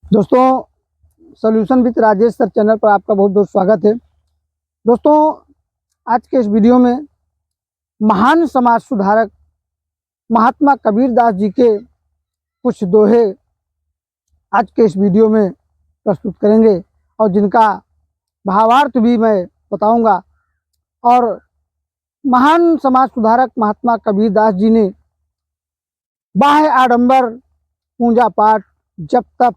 दोस्तों, solution with Rajesh sir channel पर आपका बहुत बहुत स्वागत है। दोस्तों, आज के इस वीडियो में महान समाज सुधारक महात्मा कबीर दास जी के कुछ दोहे आज के इस वीडियो में प्रस्तुत करेंगे और जिनका भावार्थ भी मैं बताऊंगा। और महान समाज सुधारक महात्मा कबीर दास जी ने बाह्य आडंबर, पूजा पाठ, जप तप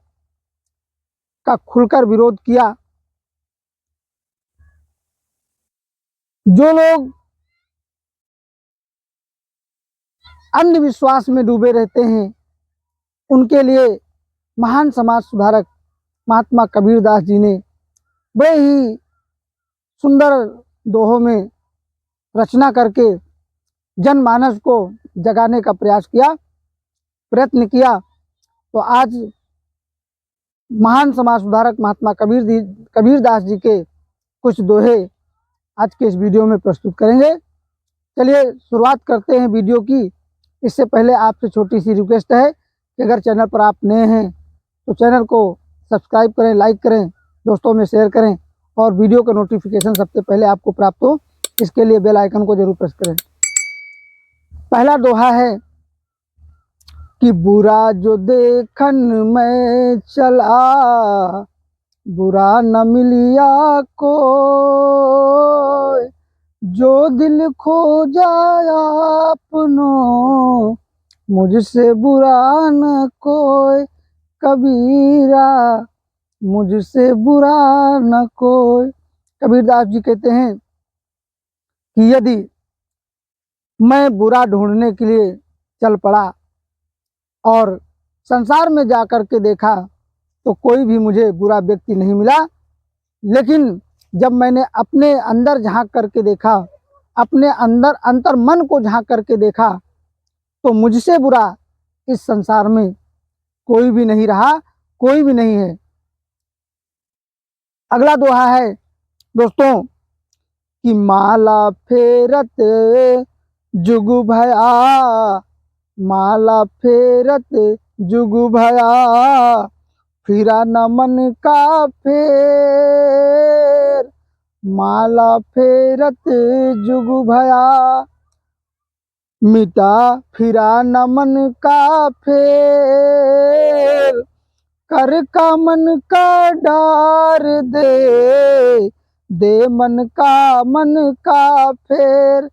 का खुलकर विरोध किया। जो लोग अंधविश्वास में डूबे रहते हैं उनके लिए महान समाज सुधारक महात्मा कबीर दास जी ने बड़े ही सुंदर दोहों में रचना करके जनमानस को जगाने का प्रयत्न किया। तो आज महान समाज सुधारक महात्मा कबीर दास जी के कुछ दोहे आज के इस वीडियो में प्रस्तुत करेंगे। चलिए शुरुआत करते हैं वीडियो की। इससे पहले आपसे छोटी सी रिक्वेस्ट है कि अगर चैनल पर आप नए हैं तो चैनल को सब्सक्राइब करें, लाइक करें, दोस्तों में शेयर करें और वीडियो का नोटिफिकेशन सबसे पहले आपको प्राप्त हो इसके लिए बेल आइकन को जरूर प्रेस करें। पहला दोहा है कि बुरा जो देखन में चला, बुरा न मिलिया को, जो दिल खो जाया अपनो, मुझसे बुरा न कोई, कबीरा मुझसे बुरा न कोई। कबीरदास जी कहते हैं कि यदि मैं बुरा ढूंढने के लिए चल पड़ा और संसार में जा कर के देखा तो कोई भी मुझे बुरा व्यक्ति नहीं मिला, लेकिन जब मैंने अपने अंदर झांक करके देखा, अपने अंदर अंतर मन को झांक करके देखा तो मुझसे बुरा इस संसार में कोई भी नहीं रहा, कोई भी नहीं है। अगला दोहा है दोस्तों कि माला फेरत जुग भया, माला फेरत जुग भया, फिरा न मन का फेर, माला फेरत जुग भया, मिटा फिरा न मन का फेर, कर का मन का डार दे, दे मन का फेर,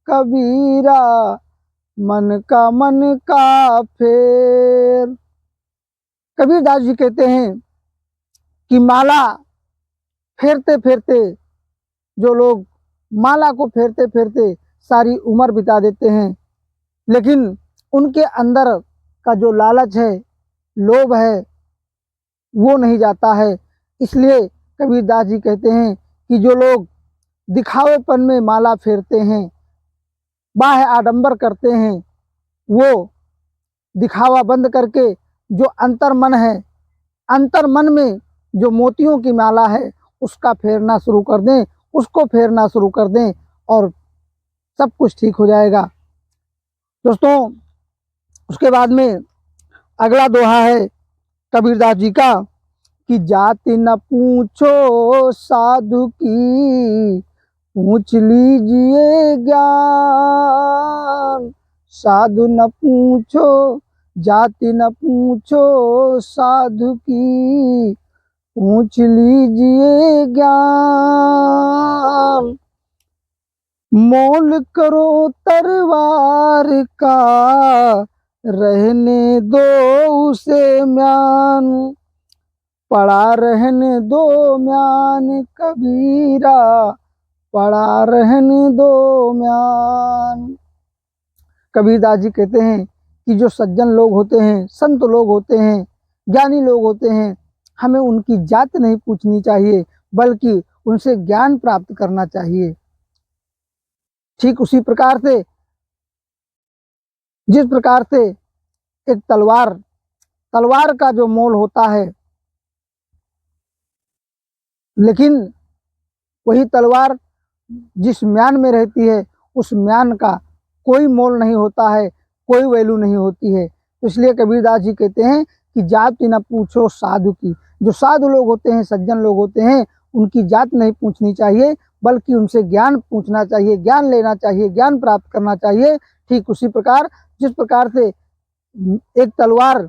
कबीरा मन का फेर। कबीरदास जी कहते हैं कि माला फेरते फेरते, जो लोग माला को फेरते फेरते सारी उम्र बिता देते हैं, लेकिन उनके अंदर का जो लालच है, लोभ है, वो नहीं जाता है। इसलिए कबीरदास जी कहते हैं कि जो लोग दिखावेपन में माला फेरते हैं, बाह्य आडंबर करते हैं, वो दिखावा बंद करके जो अंतर मन है, अंतर मन में जो मोतियों की माला है उसका फेरना शुरू कर दें, उसको फेरना शुरू कर दें और सब कुछ ठीक हो जाएगा। दोस्तों, उसके बाद में अगला दोहा है कबीरदास जी का कि जाति न पूछो साधु की, पूछ लीजिए ज्ञान, साधु न पूछो, जाति न पूछो साधु की, पूछ लीजिए ज्ञान, मोल करो तरवार का, रहने दो उसे म्यान, पड़ा रहने दो म्यान, कबीरा पड़ा रहने दो म्यान। कबीरदास जी कहते हैं कि जो सज्जन लोग होते हैं, संत लोग होते हैं, ज्ञानी लोग होते हैं, हमें उनकी जात नहीं पूछनी चाहिए बल्कि उनसे ज्ञान प्राप्त करना चाहिए। ठीक उसी प्रकार से जिस प्रकार से एक तलवार का जो मोल होता है, लेकिन वही तलवार जिस म्यान में रहती है उस म्यान का कोई मोल नहीं होता है, कोई वैल्यू नहीं होती है। तो इसलिए कबीरदास जी कहते हैं कि जाति न पूछो साधु की। जो साधु लोग होते हैं, सज्जन लोग होते हैं, उनकी जात नहीं पूछनी चाहिए, बल्कि उनसे ज्ञान पूछना चाहिए, ज्ञान लेना चाहिए, ज्ञान प्राप्त करना चाहिए। ठीक उसी प्रकार जिस प्रकार से एक तलवार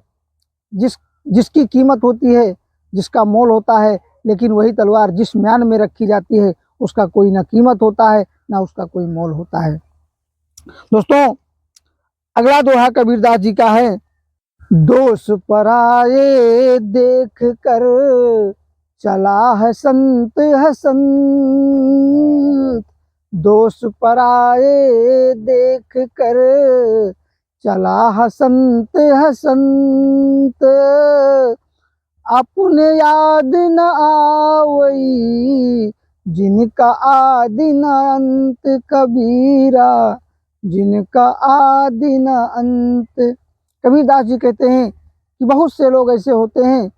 जिसकी कीमत होती है, जिसका मोल होता है, लेकिन वही तलवार जिस म्यान में रखी जाती है उसका कोई ना कीमत होता है, ना उसका कोई मोल होता है। दोस्तों, अगला दोहा कबीरदास जी का है। दोष पराये देख कर चला है संत है संत। दोष पराये देख कर चला है संत है संत। अपने याद न आवई जिनका आदि न अंत। कबीरा जिनका आदि न अंत। कबीरदास जी कहते हैं कि बहुत से लोग ऐसे होते हैं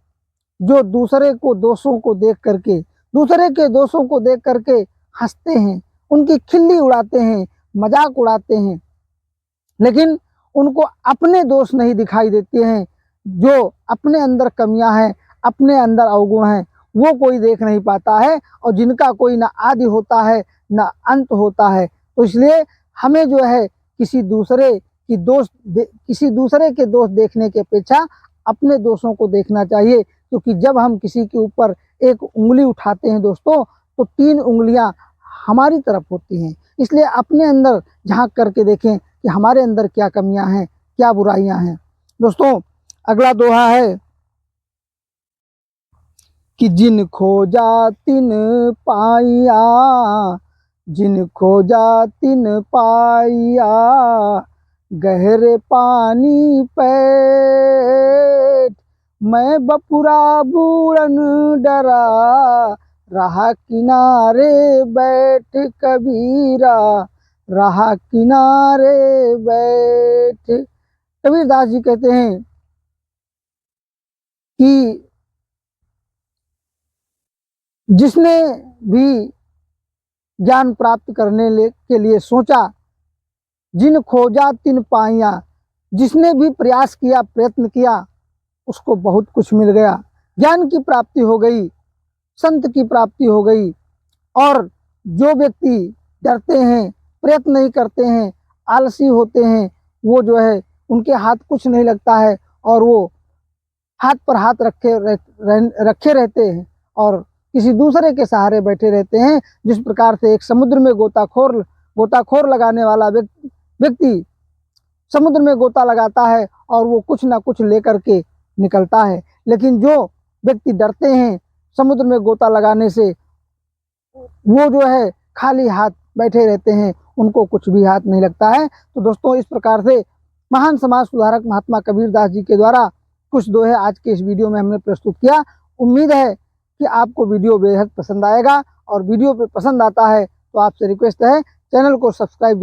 जो दूसरे के दोषों को देख करके हंसते हैं, उनकी खिल्ली उड़ाते हैं, मजाक उड़ाते हैं, लेकिन उनको अपने दोष नहीं दिखाई देते हैं। जो अपने अंदर कमियां हैं, अपने अंदर अवगुण हैं, वो कोई देख नहीं पाता है, और जिनका कोई ना आदि होता है ना अंत होता है। तो इसलिए हमें जो है किसी दूसरे के दोष देखने की अपेक्षा अपने दोषों को देखना चाहिए, क्योंकि जब हम किसी के ऊपर एक उंगली उठाते हैं दोस्तों, तो 3 उंगलियां हमारी तरफ होती हैं। इसलिए अपने अंदर झांक करके देखें कि हमारे अंदर क्या कमियां हैं, क्या बुराइयां हैं। दोस्तों, अगला दोहा है कि जिन खोजा तिन पाइया, जिन खोजा तिन पाइया, गहरे पानी पैठ। मैं बपुरा बूढ़न डरा, रहा किनारे बैठ। कबीरा रहा किनारे बैठ। कबीरदास जी कहते हैं कि जिसने भी ज्ञान प्राप्त करने के लिए सोचा, जिन खोजा तिन पाइया, जिसने भी प्रयास किया, प्रयत्न किया, उसको बहुत कुछ मिल गया। ज्ञान की प्राप्ति हो गई, संत की प्राप्ति हो गई। और जो व्यक्ति डरते हैं, प्रयत्न नहीं करते हैं, आलसी होते हैं, वो जो है उनके हाथ कुछ नहीं लगता है, और वो हाथ पर हाथ रखे रहते हैं और किसी दूसरे के सहारे बैठे रहते हैं। जिस प्रकार से एक समुद्र में गोताखोर लगाने वाला व्यक्ति समुद्र में गोता लगाता है और वो कुछ ना कुछ लेकर के निकलता है, लेकिन जो व्यक्ति डरते हैं समुद्र में गोता लगाने से, वो जो है खाली हाथ बैठे रहते हैं, उनको कुछ भी हाथ नहीं लगता है। तो दोस्तों, इस प्रकार से महान समाज सुधारक महात्मा कबीरदास जी के द्वारा कुछ दोहे आज के इस वीडियो में हमने प्रस्तुत किया। उम्मीद है कि आपको वीडियो बेहद पसंद आएगा, और वीडियो पे पसंद आता है तो आपसे रिक्वेस्ट है चैनल को सब्सक्राइब